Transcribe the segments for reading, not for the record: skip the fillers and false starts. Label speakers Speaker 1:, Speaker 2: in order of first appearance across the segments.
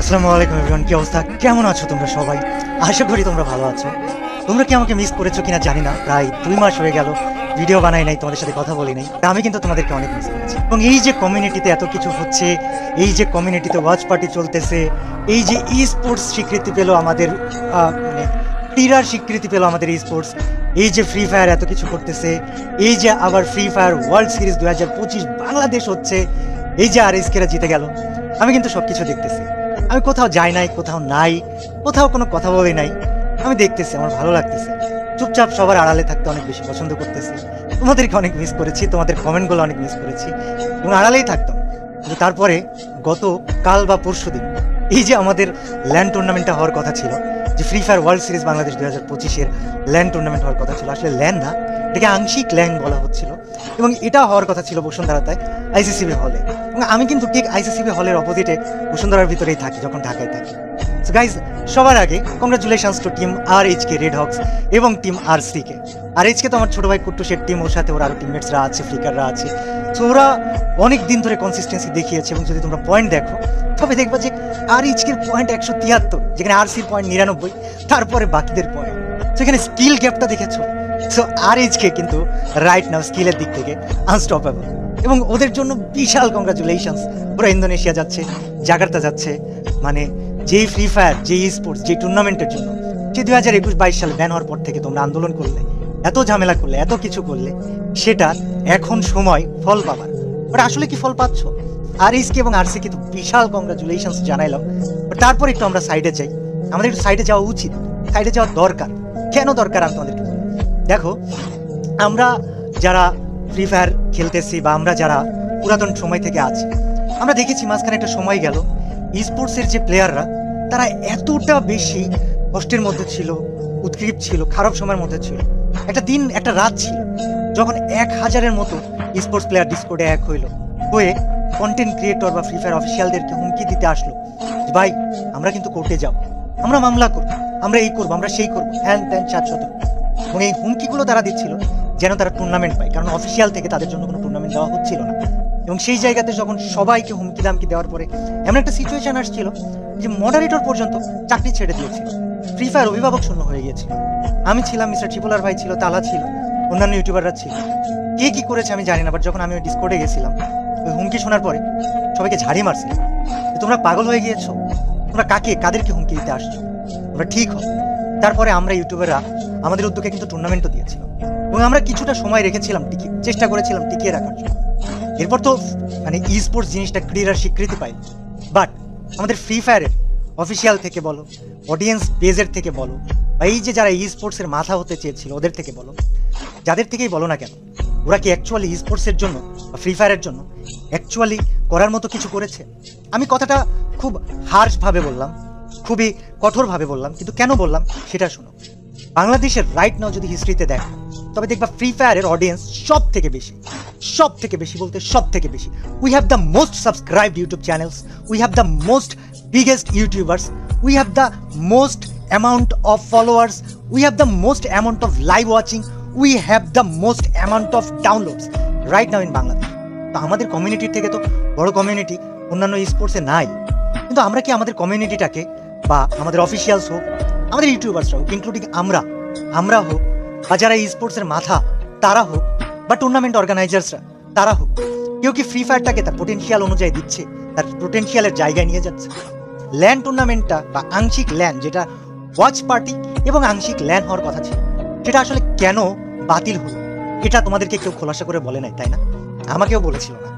Speaker 1: আসসালামু আলাইকুম এভরিওয়ান, কি অবস্থা, কেমন আছো তোমরা সবাই? আশা করি তোমরা ভালো আছো। তোমরা কি আমাকে মিস করেছো কিনা জানি না, প্রায় 2 মাস হয়ে গেল ভিডিও বানাই নাই, তোমাদের সাথে কথা বলি নাই। আমি কিন্তু তোমাদেরকে অনেক মিস করেছি। এবং এই যে কমিউনিটিতে এত কিছু হচ্ছে, এই যে কমিউনিটিতে ওয়াচ পার্টি চলতেছে, এই যে ই স্পোর্টস স্বীকৃতি পেল আমাদের, মানে ক্রীড়ার স্বীকৃতি পেল আমাদের ই স্পোর্টস, এই যে ফ্রি ফায়ার এত কিছু করতেছে, এই যে আবার free fire world series 2025 Bangladesh হচ্ছে, এই যে আর এসকেরা জিতে গেল, আমি কিন্তু সবকিছু দেখতেছি। আমি কোথাও যাই নাই, কোথাও নাই, কোথাও কোনো কথা বলি নাই, আমি দেখতেছি, আমার ভালো লাগতেছে। চুপচাপ সবার আড়ালে থাকতে অনেক বেশি পছন্দ করতেছি। তোমাদেরকে অনেক মিস করেছি, তোমাদের কমেন্টগুলো অনেক মিস করেছি এবং আড়ালেই থাকতাম। কিন্তু তারপরে গত কাল বা পরশু দিন এই যে আমাদের ল্যান্ড টুর্নামেন্টটা হওয়ার কথা ছিল, যে free fire world series Bangladesh 2025-এর ল্যান্ড টুর্নামেন্ট হওয়ার কথা ছিল, আসলে ল্যান্ড না, এটাকে আংশিক ল্যান্ড বলা হচ্ছিল, এবং এটা হওয়ার কথা ছিল বসুন্ধরাতে আইসিসিবি হলে। এবং আমি কিন্তু ঠিক আইসিসিবি হলের অপোজিটে বসুন্ধরার ভিতরেই থাকি যখন ঢাকায় থাকি। সো গাইজ, সবার আগে congratulations to team RHK red Hawks এবং টিম RC কে। RHK তো আমার ছোট ভাই কুট্টুসের টিম, ওর সাথে ওর আরও টিমমেটসরা আছে, ফ্লিকাররা আছে। সো ওরা অনেক দিন ধরে কনসিস্টেন্সি দেখিয়েছে, এবং যদি তোমরা পয়েন্ট দেখো তবে দেখবা যে RHKর পয়েন্ট 173, যেখানে RCর পয়েন্ট 99, তারপরে বাকিদের পয়েন্ট। সেখানে স্কিল গ্যাপটা দেখেছো। সো RHK কিন্তু রাইট নাও স্কিলের দিক থেকে আনস্টপেবল, এবং ওদের জন্য বিশাল কংগ্রাচুলেশনস। ওরা ইন্দোনেশিয়া যাচ্ছে, জাকার্তা যাচ্ছে, মানে যেই ফ্রি ফায়ার, যেই স্পোর্টস, যেই টুর্নামেন্টের জন্য যে 2021-22 সালে ব্যান হওয়ার পর থেকে তোমরা আন্দোলন করলে, এত ঝামেলা করলে, এত কিছু করলে, সেটা এখন সময় ফল পাবার। ওটা আসলে কি ফল পাচ্ছ? RHK এবং RC কে তো বিশাল কংগ্রাচুলেশনস জানাইলাম। বাট তারপর একটু আমরা সাইডে যাই, আমাদের একটু সাইডে যাওয়া উচিত, সাইডে যাওয়া দরকার। কেন দরকার আমি তোমাদেরকে বলি। দেখো, আমরা যারা ফ্রি ফায়ার খেলতেছি বা আমরা যারা পুরাতন সময় থেকে আছি, আমরা দেখেছি মাঝখানে একটা সময় গেল স্পোর্টসের যে প্লেয়াররা, তারা এতটা বেশি কষ্টের মধ্যে ছিল, উৎগ্রীব ছিল, খারাপ সময়ের মধ্যে ছিল। একটা দিন, একটা রাত ছিল যখন 1000-এর মতো স্পোর্টস প্লেয়ার ডিসকর্ডে এক হয়ে কন্টেন্ট ক্রিয়েটর বা ফ্রি ফায়ার অফিসিয়ালদেরকে হুমকি দিতে আসলো, ভাই আমরা কিন্তু কোর্টে যাব, আমরা মামলা করব, আমরা এই করবো, আমরা সেই করবো, হ্যান ত্যান 700। এবং এই হুমকিগুলো তারা দিচ্ছিল যেন তারা টুর্নামেন্ট পায়, কারণ অফিসিয়াল থেকে তাদের জন্য কোনো টুর্নামেন্ট দেওয়া হচ্ছিল না। এবং সেই জায়গাতে যখন সবাইকে হুমকি দামকি দেওয়ার পরে এমন একটা সিচুয়েশন আসছিল যে মডারেটর পর্যন্ত চাকরি ছেড়ে দিয়েছিল, ফ্রি ফায়ার অভিভাবক শূন্য হয়ে গিয়েছিল। আমি ছিলাম, মিস্টার ট্রিপলার ভাই ছিল, তালা ছিল, অন্যান্য ইউটিউবাররা ছিল। কে কি করেছে আমি জানি না, বাট যখন আমি ওই ডিসকর্ডে গেছিলাম, ওই হুমকি শোনার পরে সবাইকে ঝাড়ি মারছিল, তোমরা পাগল হয়ে গিয়েছো, তোমরা কাদেরকে হুমকি দিতে আসছো, তোমরা ঠিক হবে। তারপরে আমরা ইউটিউবাররা আমাদের উদ্যোগে কিন্তু টুর্নামেন্টও দিয়েছিল, এবং আমরা কিছুটা সময় রেখেছিলাম, চেষ্টা করেছিলাম টিকিয়ে রাখার জন্য। এরপর তো মানে ই স্পোর্টস জিনিসটা ক্রীড়ার স্বীকৃতি পাই। বাট আমাদের ফ্রি ফায়ারের অফিসিয়াল থেকে বলো, অডিয়েন্স বেজের থেকে বলো, বা এই যে যারা ই স্পোর্টসের মাথা হতে চেয়েছিল ওদের থেকে বলো, যাদের থেকেই বলো না কেন, ওরা কি অ্যাকচুয়ালি ই স্পোর্টসের জন্য বা ফ্রি ফায়ারের জন্য অ্যাকচুয়ালি করার মতো কিছু করেছে? আমি কথাটা খুব হার্শভাবে বললাম, খুবই কঠোরভাবে বললাম, কিন্তু কেন বললাম সেটা শোনো। বাংলাদেশের রাইট নাও যদি হিস্ট্রিতে দেখো, তবে দেখবা ফ্রি ফায়ারের অডিয়েন্স সব থেকে বেশি বলতে সব থেকে বেশি। We have the most subscribed YouTube channels, we have the most biggest YouTubers, we have the most amount of followers, we have the most amount of live watching, we have the most amount of downloads right now in Bangladesh. তো আমাদের কমিউনিটির থেকে তো বড় community অন্যান্য স্পোর্টসে নাই। কিন্তু আমরা কি আমাদের কমিউনিটিটাকে, বা আমাদের অফিসিয়ালস হোক, আমাদের ইউটিউবার্সরা হোক, ইনক্লুডিং আমরা হোক, বা যারা ই স্পোর্টসের মাথা তারা হোক, বা টুর্নামেন্ট অর্গানাইজার্সরা তারা হোক, কেউ কি ফ্রি ফায়ারটাকে তার পোটেনশিয়াল অনুযায়ী দিচ্ছে, তার পোটেনশিয়ালের জায়গায় নিয়ে যাচ্ছে? ল্যান্ড টুর্নামেন্টটা বা আংশিক ল্যান্ড, যেটা ওয়াচ পার্টি এবং আংশিক ল্যান্ড হওয়ার কথা ছিল, সেটা আসলে কেন বাতিল হলো এটা তোমাদেরকে কেউ খোলাসা করে বলে নাই, তাই না? আমাকেও বলেছিল না।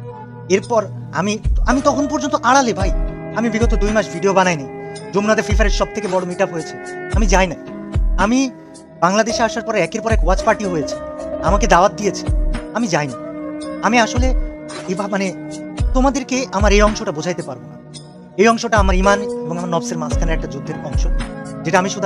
Speaker 1: এরপর আমি তখন পর্যন্ত আড়ালে, ভাই আমি বিগত 2 মাস ভিডিও বানাইনি। যমুনাতে ফ্রি ফায়ারের সব থেকে বড় মিট আপ হয়েছে, আমি যাই না। আমি বাংলাদেশে আসার পরে একের পর এক ওয়াচ পার্টি হয়েছে, আমাকে দাওয়াত দিয়েছে, আমি যাইনি। আমি আসলে মানে তোমাদেরকে আমার এই অংশটা বোঝাইতে পারবো না। এই অংশটা আমার ইমান এবং আমার নফসের মাঝখানে একটা যুদ্ধের অংশ, যেটা আমি শুধু